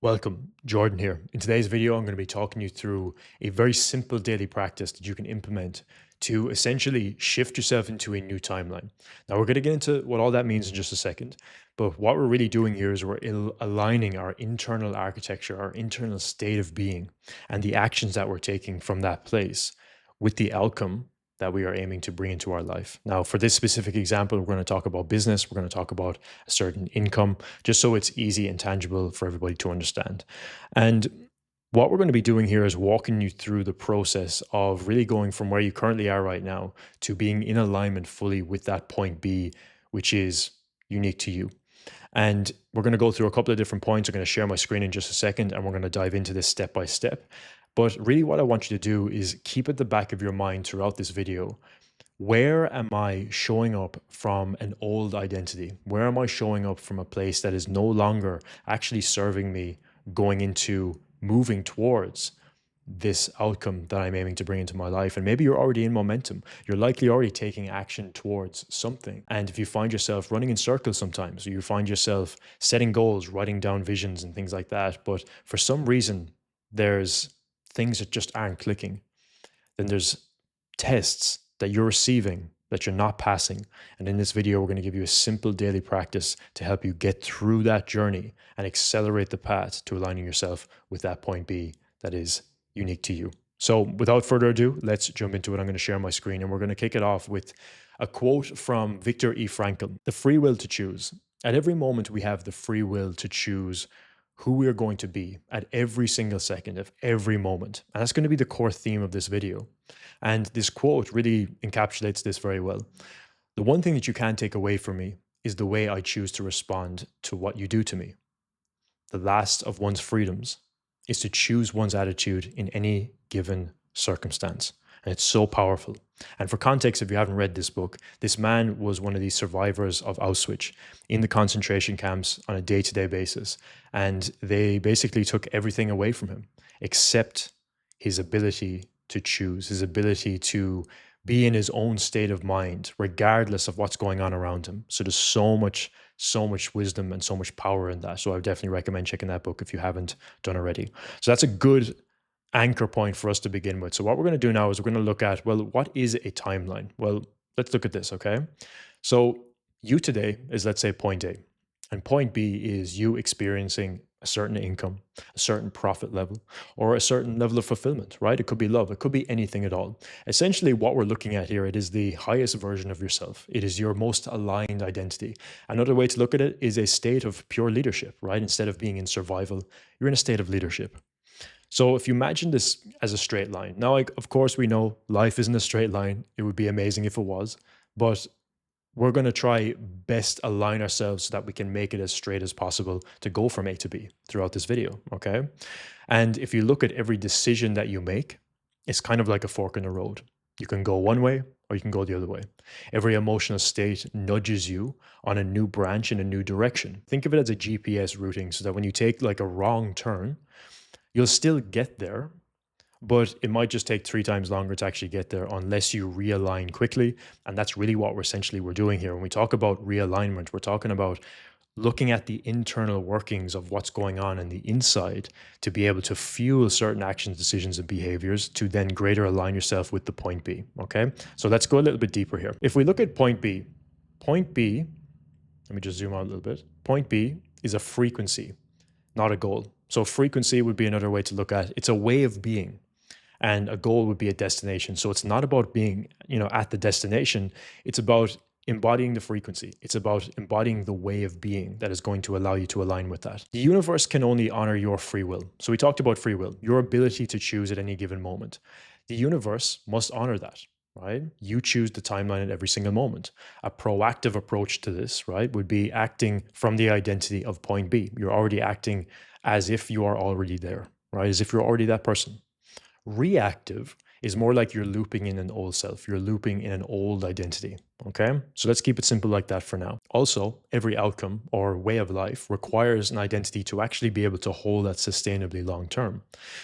Welcome, Jordan here. In today's video, I'm going to be talking you through a very simple daily practice that you can implement to essentially shift yourself into a new timeline. Now, we're going to get into what all that means in just a second, but what we're really doing here is we're aligning our internal architecture, our internal state of being, and the actions that we're taking from that place with the outcome that we are aiming to bring into our life. Now, for this specific example, we're going to talk about business, we're going to talk about a certain income, just so it's easy and tangible for everybody to understand. And what we're going to be doing here is walking you through the process of really going from where you currently are right now to being in alignment fully with that point B, which is unique to you. And we're going to go through a couple of different points. I'm going to share my screen in just a second, and we're going to dive into this step by step. But really, what I want you to do is keep at the back of your mind throughout this video, where am I showing up from an old identity? Where am I showing up from a place that is no longer actually serving me going into moving towards this outcome that I'm aiming to bring into my life? And maybe you're already in momentum. You're likely already taking action towards something. And if you find yourself running in circles sometimes, or you find yourself setting goals, writing down visions and things like that, but for some reason there's things that just aren't clicking, then there's tests that you're receiving that you're not passing. And in this video, we're going to give you a simple daily practice to help you get through that journey and accelerate the path to aligning yourself with that point B that is unique to you. So without further ado, let's jump into it. I'm going to share my screen, and we're going to kick it off with a quote from Viktor E. Frankl: "The free will to choose. At every moment, we have the free will to choose who we are going to be at every single second of every moment." And that's going to be the core theme of this video. And this quote really encapsulates this very well. "The one thing that you can't take away from me is the way I choose to respond to what you do to me. The last of one's freedoms is to choose one's attitude in any given circumstance." And it's so powerful. And for context, if you haven't read this book, this man was one of these survivors of Auschwitz in the concentration camps on a day-to-day basis. And they basically took everything away from him except his ability to choose, his ability to be in his own state of mind, regardless of what's going on around him. So there's so much wisdom and so much power in that. So I would definitely recommend checking that book if you haven't done already. So that's a good anchor point for us to begin with. So what we're going to do now is we're going to look at, well, what is a timeline? Well, let's look at this, okay? So you today is, let's say, point A, and point B is you experiencing a certain income, a certain profit level, or a certain level of fulfillment, right? It could be love. It could be anything at all. Essentially, what we're looking at here, it is the highest version of yourself. It is your most aligned identity. Another way to look at it is a state of pure leadership, right? Instead of being in survival, you're in a state of leadership. So if you imagine this as a straight line, now, like, of course, we know life isn't a straight line. It would be amazing if it was, but we're going to try best align ourselves so that we can make it as straight as possible to go from A to B throughout this video, okay? And if you look at every decision that you make, it's kind of like a fork in the road. You can go one way or you can go the other way. Every emotional state nudges you on a new branch in a new direction. Think of it as a GPS routing, so that when you take like a wrong turn, you'll still get there, but it might just take 3 times longer to actually get there unless you realign quickly. And that's really what we're doing here. When we talk about realignment, we're talking about looking at the internal workings of what's going on in the inside to be able to fuel certain actions, decisions, and behaviors to then greater align yourself with the point B, okay? So let's go a little bit deeper here. If we look at point B, let me just zoom out a little bit. Point B is a frequency, not a goal. So frequency would be another way to look at it. It's a way of being, and a goal would be a destination. So it's not about being, at the destination. It's about embodying the frequency. It's about embodying the way of being that is going to allow you to align with that. The universe can only honor your free will. So we talked about free will, your ability to choose at any given moment. The universe must honor that, right? You choose the timeline at every single moment. A proactive approach to this, right, would be acting from the identity of point B. You're already acting as if you are already there, right? As if you're already that person. Reactive is more like you're looping in an old self. You're looping in an old identity, Okay, so let's keep it simple like that for now. Also, every outcome or way of life requires an identity to actually be able to hold that sustainably long term.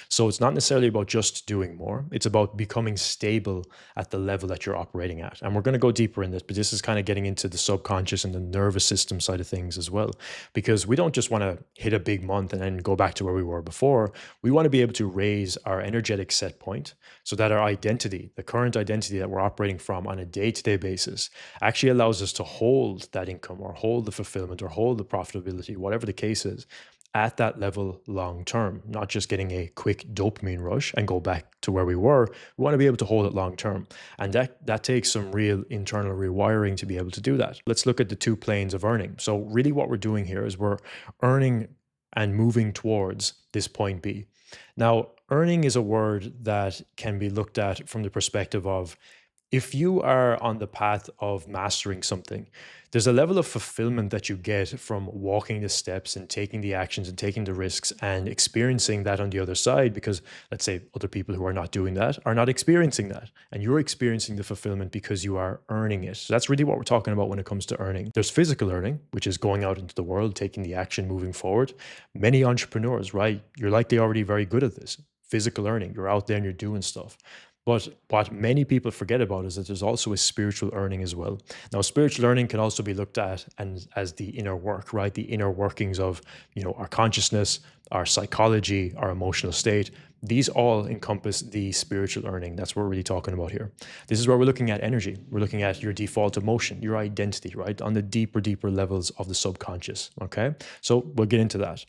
So it's not necessarily about just doing more, it's about becoming stable at the level that you're operating at. And we're going to go deeper in this, but this is kind of getting into the subconscious and the nervous system side of things as well. Because we don't just want to hit a big month and then go back to where we were before. We want to be able to raise our energetic set point so that our identity, the current identity that we're operating from on a day to day basis, actually allows us to hold that income or hold the fulfillment or hold the profitability, whatever the case is, at that level long term, not just getting a quick dopamine rush and go back to where we were. We want to be able to hold it long term. And that takes some real internal rewiring to be able to do that. Let's look at the two planes of earning. So, really, what we're doing here is we're earning and moving towards this point B. Now, earning is a word that can be looked at from the perspective of if you are on the path of mastering something, there's a level of fulfillment that you get from walking the steps and taking the actions and taking the risks and experiencing that on the other side. Because let's say other people who are not doing that are not experiencing that. And you're experiencing the fulfillment because you are earning it. So that's really what we're talking about when it comes to earning. There's physical earning, which is going out into the world, taking the action, moving forward. Many entrepreneurs, right? You're likely already very good at this. Physical earning, you're out there and you're doing stuff. But what many people forget about is that there's also a spiritual earning as well. Now, spiritual earning can also be looked at and as the inner work, right? The inner workings of, our consciousness, our psychology, our emotional state. These all encompass the spiritual earning. That's what we're really talking about here. This is where we're looking at energy. We're looking at your default emotion, your identity, right? On the deeper levels of the subconscious. Okay. So we'll get into that.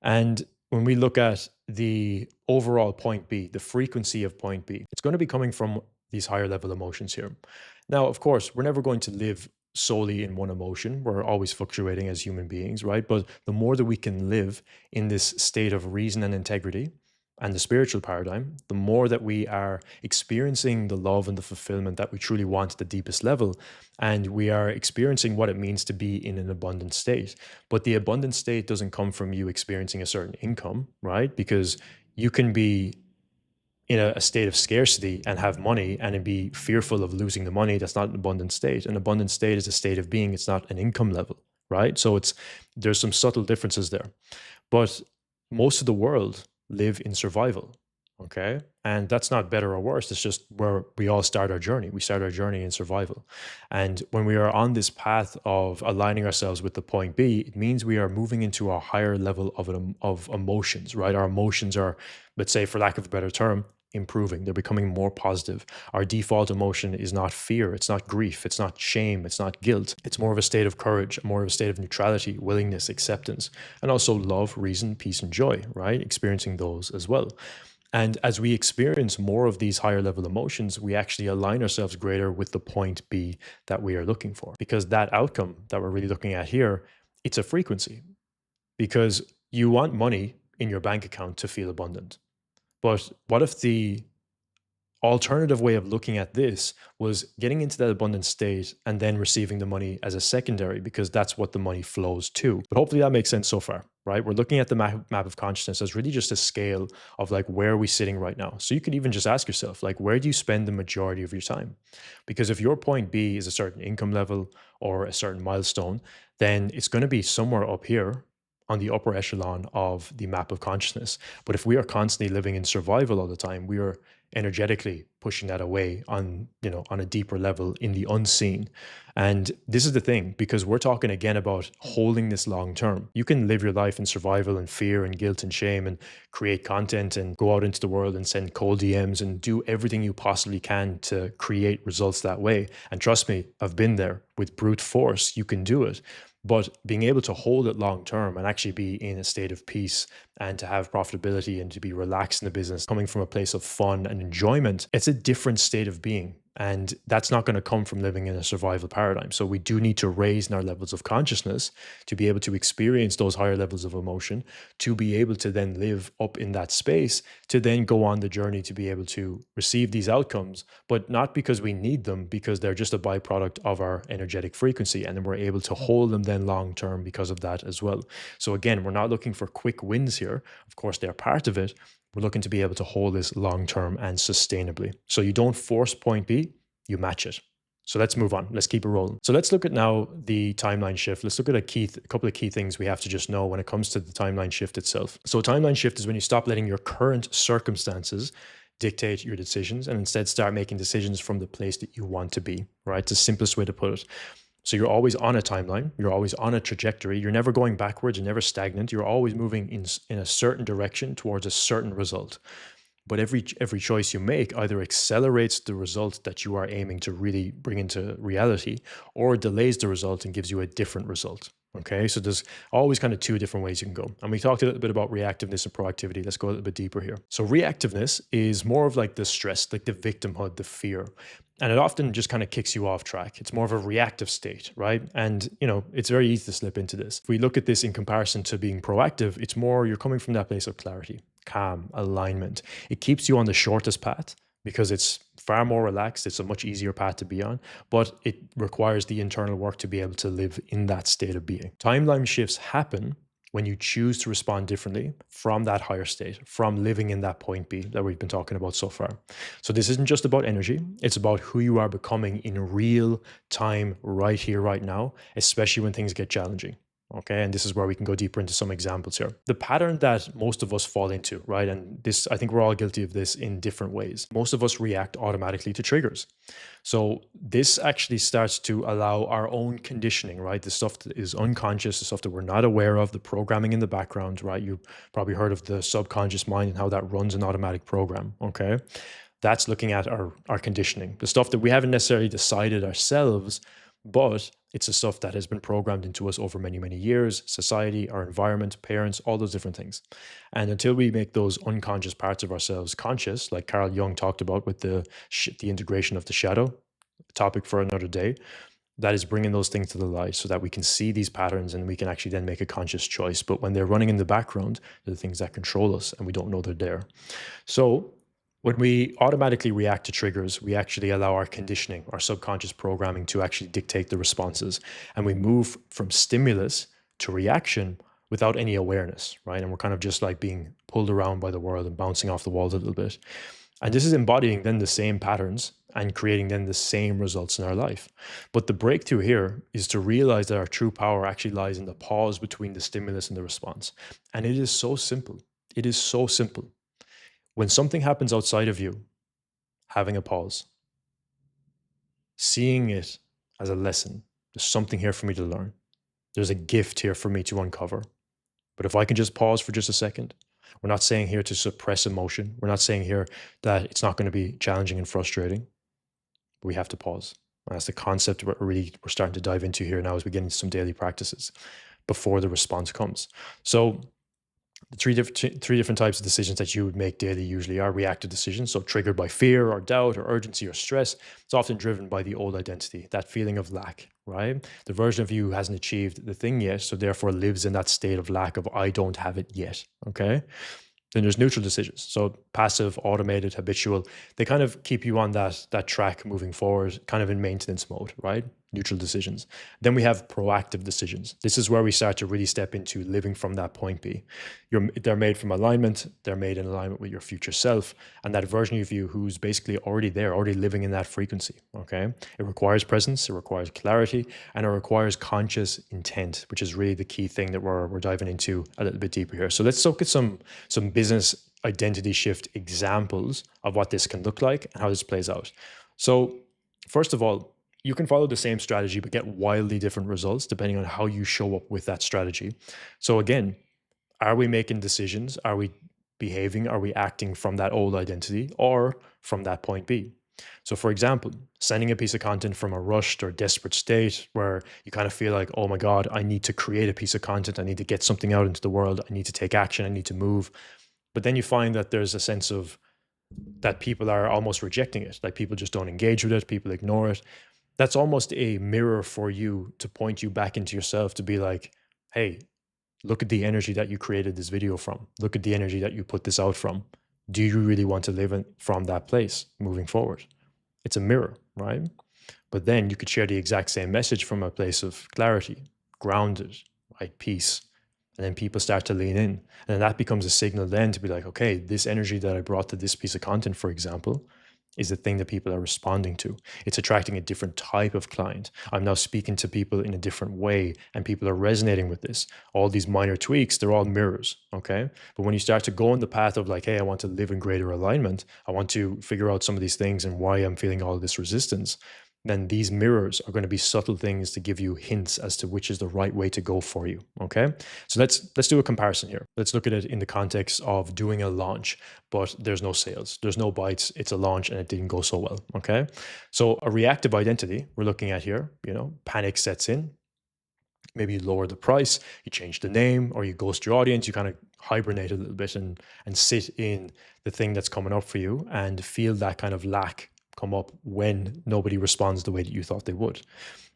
And when we look at the overall point B, the frequency of point B, it's going to be coming from these higher level emotions here. Now, of course, we're never going to live solely in one emotion. We're always fluctuating as human beings, right? But the more that we can live in this state of reason and integrity and the spiritual paradigm, the more that we are experiencing the love and the fulfillment that we truly want at the deepest level. And we are experiencing what it means to be in an abundant state. But the abundant state doesn't come from you experiencing a certain income, right? Because you can be in a state of scarcity and have money and be fearful of losing the money. That's not an abundant state. An abundant state is a state of being. It's not an income level, right? So there's some subtle differences there. But most of the world live in survival. Okay. And that's not better or worse. It's just where we all start our journey. We start our journey in survival. And when we are on this path of aligning ourselves with the point B, it means we are moving into a higher level of emotions, right? Our emotions are, let's say, for lack of a better term, improving. They're becoming more positive. Our default emotion is not fear. It's not grief. It's not shame. It's not guilt. It's more of a state of courage, more of a state of neutrality, willingness, acceptance, and also love, reason, peace, and joy, right? Experiencing those as well. And as we experience more of these higher level emotions, we actually align ourselves greater with the point B that we are looking for. Because that outcome that we're really looking at here, it's a frequency. Because you want money in your bank account to feel abundant. But what if the alternative way of looking at this was getting into that abundant state and then receiving the money as a secondary, because that's what the money flows to? But hopefully that makes sense so far, right? We're looking at the map of consciousness as really just a scale of like, where are we sitting right now? So you could even just ask yourself, like, where do you spend the majority of your time? Because if your point B is a certain income level or a certain milestone, then it's going to be somewhere up here on the upper echelon of the map of consciousness. But if we are constantly living in survival all the time, we are energetically pushing that away on, on a deeper level in the unseen. And this is the thing, because we're talking again about holding this long term. You can live your life in survival and fear and guilt and shame and create content and go out into the world and send cold DMs and do everything you possibly can to create results that way. And trust me, I've been there. With brute force, you can do it. But being able to hold it long term and actually be in a state of peace and to have profitability and to be relaxed in the business, coming from a place of fun and enjoyment, it's a different state of being. And that's not going to come from living in a survival paradigm. So we do need to raise in our levels of consciousness to be able to experience those higher levels of emotion, to be able to then live up in that space, to then go on the journey to be able to receive these outcomes, but not because we need them, because they're just a byproduct of our energetic frequency. And then we're able to hold them then long term because of that as well. So again, we're not looking for quick wins here. Of course, they're part of it. We're looking to be able to hold this long term and sustainably. So you don't force point B, you match it. So let's move on. Let's keep it rolling. So let's look at now the timeline shift. Let's look at a couple of key things we have to just know when it comes to the timeline shift itself. So a timeline shift is when you stop letting your current circumstances dictate your decisions and instead start making decisions from the place that you want to be, right? It's the simplest way to put it. So you're always on a timeline, you're always on a trajectory, you're never going backwards, you're never stagnant, you're always moving in a certain direction towards a certain result. But every choice you make either accelerates the result that you are aiming to really bring into reality, or delays the result and gives you a different result. Okay, so there's always kind of two different ways you can go. And we talked a little bit about reactiveness and proactivity. Let's go a little bit deeper here. So reactiveness is more of like the stress, like the victimhood, the fear. And it often just kind of kicks you off track. It's more of a reactive state, right? And, it's very easy to slip into this. If we look at this in comparison to being proactive, it's more you're coming from that place of clarity, calm, alignment. It keeps you on the shortest path because it's far more relaxed. It's a much easier path to be on, but it requires the internal work to be able to live in that state of being. Timeline shifts happen when you choose to respond differently from that higher state, from living in that point B that we've been talking about so far. So this isn't just about energy, it's about who you are becoming in real time, right here, right now, especially when things get challenging. Okay, and this is where we can go deeper into some examples here. The pattern that most of us fall into, right? And this, I think we're all guilty of this in different ways. Most of us react automatically to triggers. So this actually starts to allow our own conditioning, right? The stuff that is unconscious, the stuff that we're not aware of, the programming in the background, right? You probably heard of the subconscious mind and how that runs an automatic program, okay? That's looking at our conditioning, the stuff that we haven't necessarily decided ourselves, but it's the stuff that has been programmed into us over many, many years, society, our environment, parents, all those different things. And until we make those unconscious parts of ourselves conscious, like Carl Jung talked about with the integration of the shadow, topic for another day, that is bringing those things to the light so that we can see these patterns and we can actually then make a conscious choice. But when they're running in the background, they're the things that control us and we don't know they're there. So when we automatically react to triggers, we actually allow our conditioning, our subconscious programming to actually dictate the responses. And we move from stimulus to reaction without any awareness, right? And we're kind of just like being pulled around by the world and bouncing off the walls a little bit. And this is embodying then the same patterns and creating then the same results in our life. But the breakthrough here is to realize that our true power actually lies in the pause between the stimulus and the response. And it is so simple. It is so simple. When something happens outside of you, having a pause, seeing it as a lesson, there's something here for me to learn. There's a gift here for me to uncover. But if I can just pause for just a second, we're not saying here to suppress emotion. We're not saying here that it's not going to be challenging and frustrating. But we have to pause. And that's the concept we're starting to dive into here now as we get into some daily practices before the response comes. So the three different types of decisions that you would make daily usually are reactive decisions. So triggered by fear or doubt or urgency or stress. It's often driven by the old identity, that feeling of lack, right? The version of you who hasn't achieved the thing yet, so therefore lives in that state of lack of I don't have it yet, okay? Then there's neutral decisions. So passive, automated, habitual. They kind of keep you on that track moving forward, kind of in maintenance mode, right? Neutral decisions. Then we have proactive decisions. This is where we start to really step into living from that point B. They're made from alignment. They're made in alignment with your future self and that version of you who's basically already there, already living in that frequency, okay? It requires presence, it requires clarity, and it requires conscious intent, which is really the key thing that we're diving into a little bit deeper here. So let's look at some business identity shift examples of what this can look like and how this plays out. So first of all, you can follow the same strategy, but get wildly different results depending on how you show up with that strategy. So again, are we making decisions? Are we behaving? Are we acting from that old identity or from that point B? So for example, sending a piece of content from a rushed or desperate state where you kind of feel like, oh my God, I need to create a piece of content. I need to get something out into the world. I need to take action. I need to move. But then you find that there's a sense of that people are almost rejecting it. Like people just don't engage with it. People ignore it. That's almost a mirror for you to point you back into yourself to be like, hey, look at the energy that you created this video from. Look at the energy that you put this out from. Do you really want to live from that place moving forward? It's a mirror, right? But then you could share the exact same message from a place of clarity, grounded, right? Peace. And then people start to lean in. And that becomes a signal then to be like, okay, this energy that I brought to this piece of content, for example, is the thing that people are responding to. It's attracting a different type of client. I'm now speaking to people in a different way, and people are resonating with this. All these minor tweaks, they're all mirrors, okay? But when you start to go on the path of like, hey, I want to live in greater alignment, I want to figure out some of these things and why I'm feeling all this resistance, then these mirrors are going to be subtle things to give you hints as to which is the right way to go for you. Okay. So let's do a comparison here. Let's look at it in the context of doing a launch, but there's no sales, there's no bites, it's a launch and it didn't go so well. Okay. So a reactive identity we're looking at here, panic sets in. Maybe you lower the price, you change the name, or you ghost your audience, you kind of hibernate a little bit and sit in the thing that's coming up for you and feel that kind of lack come up when nobody responds the way that you thought they would.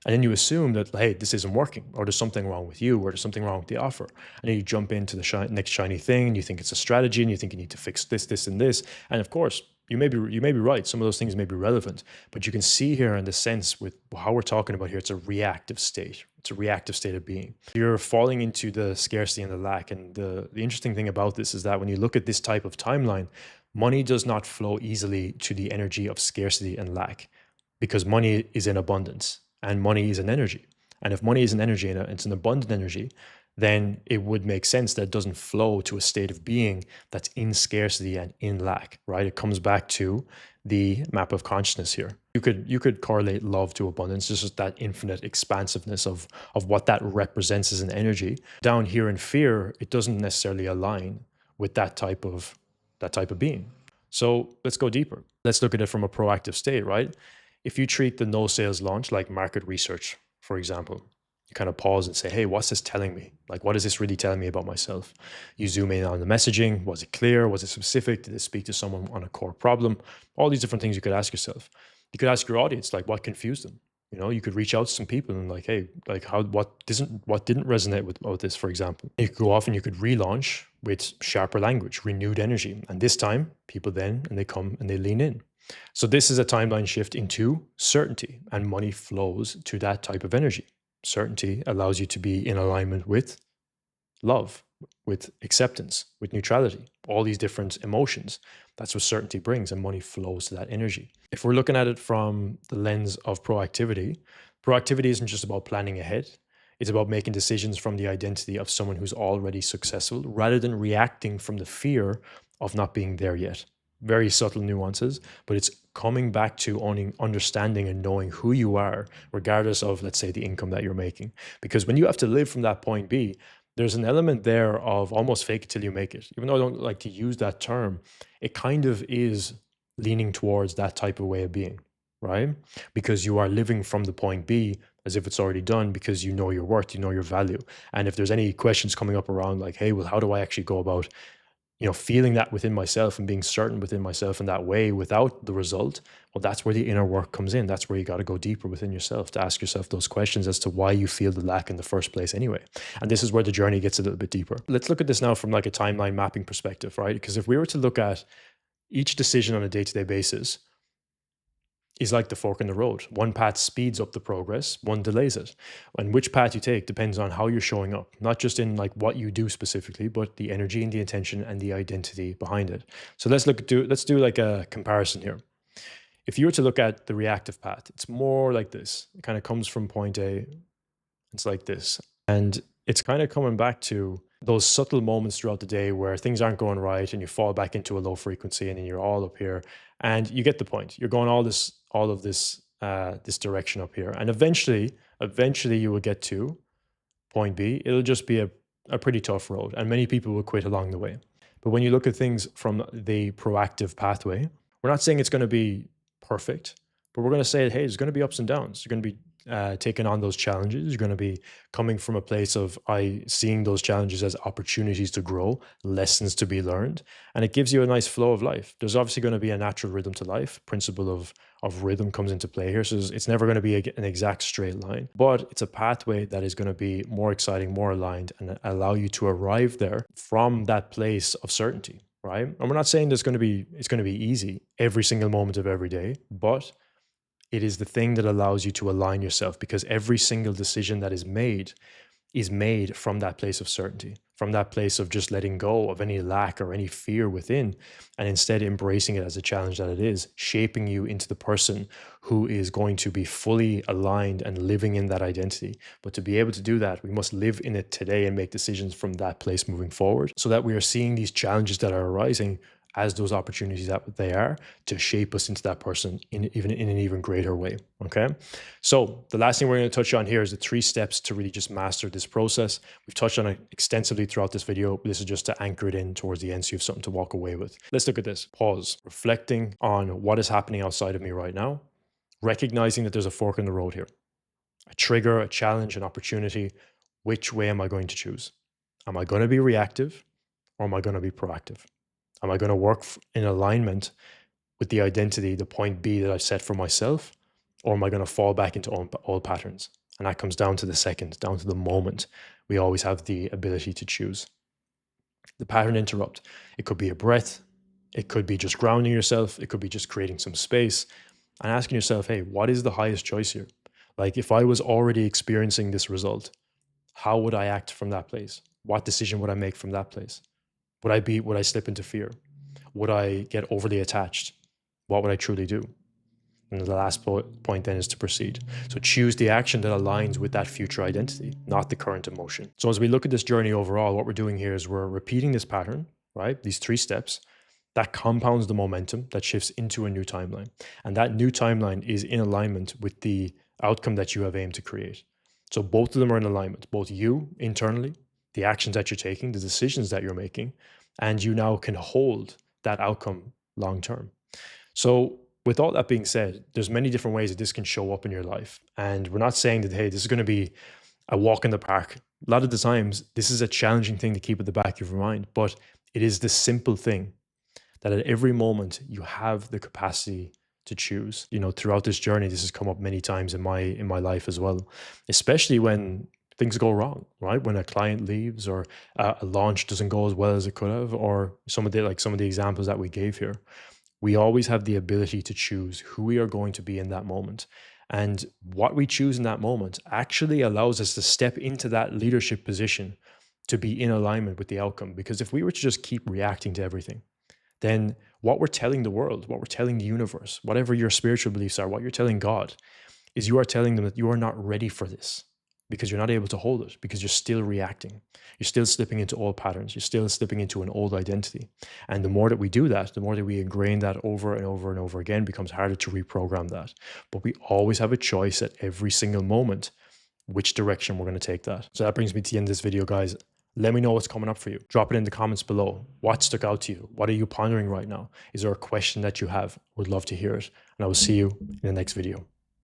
And then you assume that, hey, this isn't working, or there's something wrong with you, or there's something wrong with the offer. And then you jump into the next shiny thing, and you think it's a strategy, and you think you need to fix this, this, and this. And of course, you may be right. Some of those things may be relevant, but you can see here in the sense with how we're talking about here, it's a reactive state. It's a reactive state of being. You're falling into the scarcity and the lack. And the interesting thing about this is that when you look at this type of timeline, money does not flow easily to the energy of scarcity and lack, because money is in abundance and money is an energy. And if money is an energy and it's an abundant energy, then it would make sense that it doesn't flow to a state of being that's in scarcity and in lack, right? It comes back to the map of consciousness here. You could correlate love to abundance, just that infinite expansiveness of what that represents as an energy. Down here in fear, it doesn't necessarily align with that type of being. So let's go deeper. Let's look at it from a proactive state, right? If you treat the no sales launch like market research, for example, you kind of pause and say, hey, what's this telling me? Like, what is this really telling me about myself? You zoom in on the messaging. Was it clear? Was it specific? Did it speak to someone on a core problem? All these different things you could ask yourself. You could ask your audience, like, what confused them? You could reach out to some people and like, hey, like what didn't resonate with this, for example. You could go off and you could relaunch with sharper language, renewed energy. And this time people they come and they lean in. So this is a timeline shift into certainty, and money flows to that type of energy. Certainty allows you to be in alignment with love, with acceptance, with neutrality, all these different emotions. That's what certainty brings, and money flows to that energy. If we're looking at it from the lens of proactivity, proactivity isn't just about planning ahead. It's about making decisions from the identity of someone who's already successful rather than reacting from the fear of not being there yet. Very subtle nuances, but it's coming back to understanding and knowing who you are, regardless of, let's say, the income that you're making. Because when you have to live from that point B, there's an element there of almost fake it till you make it. Even though I don't like to use that term, it kind of is leaning towards that type of way of being, right? Because you are living from the point B as if it's already done, because you know your worth, you know your value. And if there's any questions coming up around like, hey, well, how do I actually go about feeling that within myself and being certain within myself in that way without the result, well, that's where the inner work comes in. That's where you got to go deeper within yourself to ask yourself those questions as to why you feel the lack in the first place anyway. And this is where the journey gets a little bit deeper. Let's look at this now from like a timeline mapping perspective, right? Because if we were to look at each decision on a day-to-day basis, is like the fork in the road. One path speeds up the progress, one delays it. And which path you take depends on how you're showing up, not just in like what you do specifically, but the energy and the intention and the identity behind it. So let's do like a comparison here. If you were to look at the reactive path, it's more like this. It kind of comes from point A. It's like this. And it's kind of coming back to those subtle moments throughout the day where things aren't going right and you fall back into a low frequency and then you're all up here and you get the point. You're going all of this direction up here. And eventually you will get to point B. It'll just be a pretty tough road and many people will quit along the way. But when you look at things from the proactive pathway, we're not saying it's going to be perfect, but we're going to say, hey, there's going to be ups and downs. You're going to be taking on those challenges. You're going to be coming from a place of seeing those challenges as opportunities to grow, lessons to be learned, and it gives you a nice flow of life. There's obviously going to be a natural rhythm to life. Principle of rhythm comes into play here. So it's never going to be an exact straight line, but it's a pathway that is going to be more exciting, more aligned, and allow you to arrive there from that place of certainty, right? And we're not saying it's going to be easy every single moment of every day, but it is the thing that allows you to align yourself, because every single decision that is made from that place of certainty, from that place of just letting go of any lack or any fear within, and instead embracing it as a challenge that it is, shaping you into the person who is going to be fully aligned and living in that identity. But to be able to do that, we must live in it today and make decisions from that place moving forward, so that we are seeing these challenges that are arising as those opportunities that they are to shape us into that person in an even greater way. Okay. So the last thing we're going to touch on here is the 3 steps to really just master this process. We've touched on it extensively throughout this video. This is just to anchor it in towards the end so you have something to walk away with. Let's look at this. Pause. Reflecting on what is happening outside of me right now. Recognizing that there's a fork in the road here. A trigger, a challenge, an opportunity. Which way am I going to choose? Am I going to be reactive or am I going to be proactive? Am I going to work in alignment with the identity, the point B that I've set for myself? Or am I going to fall back into old patterns? And that comes down to the second, down to the moment. We always have the ability to choose. The pattern interrupt. It could be a breath. It could be just grounding yourself. It could be just creating some space and asking yourself, hey, what is the highest choice here? Like if I was already experiencing this result, how would I act from that place? What decision would I make from that place? Would I slip into fear? Would I get overly attached? What would I truly do? And the last point then is to proceed. So choose the action that aligns with that future identity, not the current emotion. So as we look at this journey overall, what we're doing here is we're repeating this pattern, right? These 3 steps that compounds the momentum that shifts into a new timeline. And that new timeline is in alignment with the outcome that you have aimed to create. So both of them are in alignment, both you internally, the actions that you're taking, the decisions that you're making, and you now can hold that outcome long term. So with all that being said, there's many different ways that this can show up in your life. And we're not saying that, hey, this is going to be a walk in the park. A lot of the times, this is a challenging thing to keep at the back of your mind, but it is the simple thing that at every moment you have the capacity to choose. You know, throughout this journey, this has come up many times in my life as well, especially when things go wrong, right? When a client leaves or a launch doesn't go as well as it could have, or some of the examples that we gave here. We always have the ability to choose who we are going to be in that moment. And what we choose in that moment actually allows us to step into that leadership position to be in alignment with the outcome. Because if we were to just keep reacting to everything, then what we're telling the world, what we're telling the universe, whatever your spiritual beliefs are, what you're telling God, is you are telling them that you are not ready for this because you're not able to hold it, because you're still reacting. You're still slipping into old patterns. You're still slipping into an old identity. And the more that we do that, the more that we ingrain that over and over and over again, it becomes harder to reprogram that. But we always have a choice at every single moment which direction we're going to take that. So that brings me to the end of this video, guys. Let me know what's coming up for you. Drop it in the comments below. What stuck out to you? What are you pondering right now? Is there a question that you have? Would love to hear it. And I will see you in the next video.